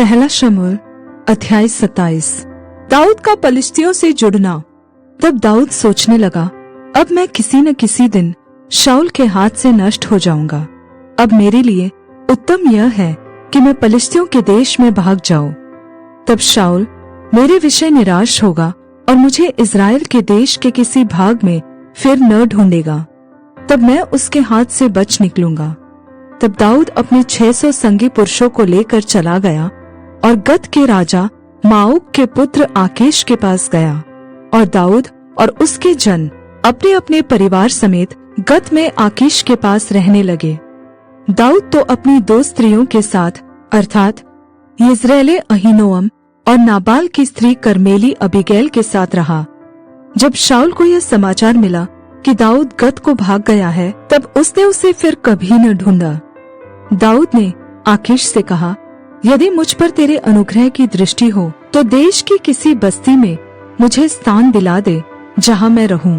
पहला शमूएल अध्याय 27। दाऊद का पलिश्तियों से जुड़ना। तब दाऊद सोचने लगा, अब मैं किसी न किसी दिन शाऊल के हाथ से नष्ट हो जाऊंगा। अब मेरे लिए उत्तम यह है कि मैं पलिश्तियों के देश में भाग जाऊं। तब शाऊल मेरे विषय निराश होगा और मुझे इज़राइल के देश के किसी भाग में फिर न ढूंढेगा। तब मैं उसके हाथ से बच निकलूंगा। तब दाऊद अपने 600 संगी पुरुषों को लेकर चला गया और गत के राजा माओक के पुत्र आकीश के पास गया। और दाऊद और उसके जन अपने अपने परिवार समेत गत में आकीश के पास रहने लगे। दाऊद तो अपनी 2 स्त्रियों के साथ अर्थात यिज्रेल अहीनोअम और नाबाल की स्त्री कर्मेली अबीगैल के साथ रहा। जब शाऊल को यह समाचार मिला कि दाऊद गत को भाग गया है, तब उसने उसे फिर कभी न ढूंढा। दाऊद ने आकीश से कहा, यदि मुझ पर तेरे अनुग्रह की दृष्टि हो तो देश की किसी बस्ती में मुझे स्थान दिला दे जहाँ मैं रहूं।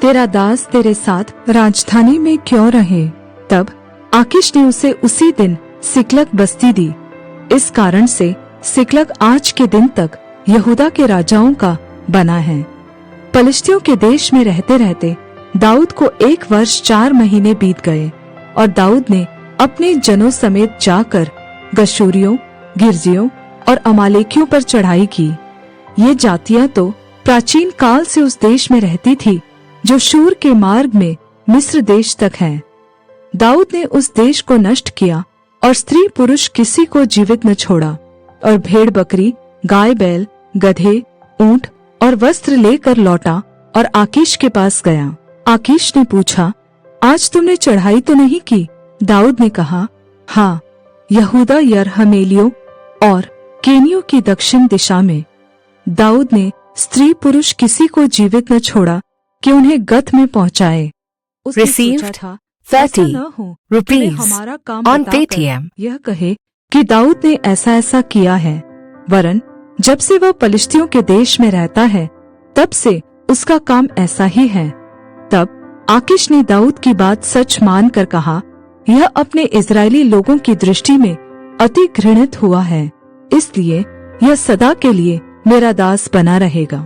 तेरा दास तेरे साथ राजधानी में क्यों रहे। तब आकीश ने उसे उसी दिन सिकलग बस्ती दी। इस कारण से सिकलग आज के दिन तक यहूदा के राजाओं का बना है। पलिश्तियों के देश में रहते रहते दाऊद को 1 वर्ष 4 महीने बीत गए और दाऊद ने अपने जनों समेत जाकर गशूरियों, गिर्जियों और अमालेकियों पर चढ़ाई की। ये जातियां तो प्राचीन काल से उस देश में रहती थी जो शूर के मार्ग में मिस्र देश तक है। दाऊद ने उस देश को नष्ट किया और स्त्री पुरुष किसी को जीवित न छोड़ा, और भेड़ बकरी, गाय बैल, गधे, ऊंट और वस्त्र लेकर लौटा और आकीश के पास गया। आकीश ने पूछा, आज तुमने चढ़ाई तो नहीं की? दाऊद ने कहा, हाँ, यहूदा यरहमेलियों और केनियों की दक्षिण दिशा में। दाऊद ने स्त्री पुरुष किसी को जीवित न छोड़ा कि उन्हें गत में पहुंचाए। Received 30 rupees हमारा काम on बताकर Paytm. यह कहे कि दाऊद ने ऐसा ऐसा किया है, वरन जब से वह पलिश्तियों के देश में रहता है तब से उसका काम ऐसा ही है। तब आकीश ने दाऊद की बात सच मान कर कहा, यह अपने इज़राइली लोगों की दृष्टि में अति घृणित हुआ है, इसलिए यह सदा के लिए मेरा दास बना रहेगा।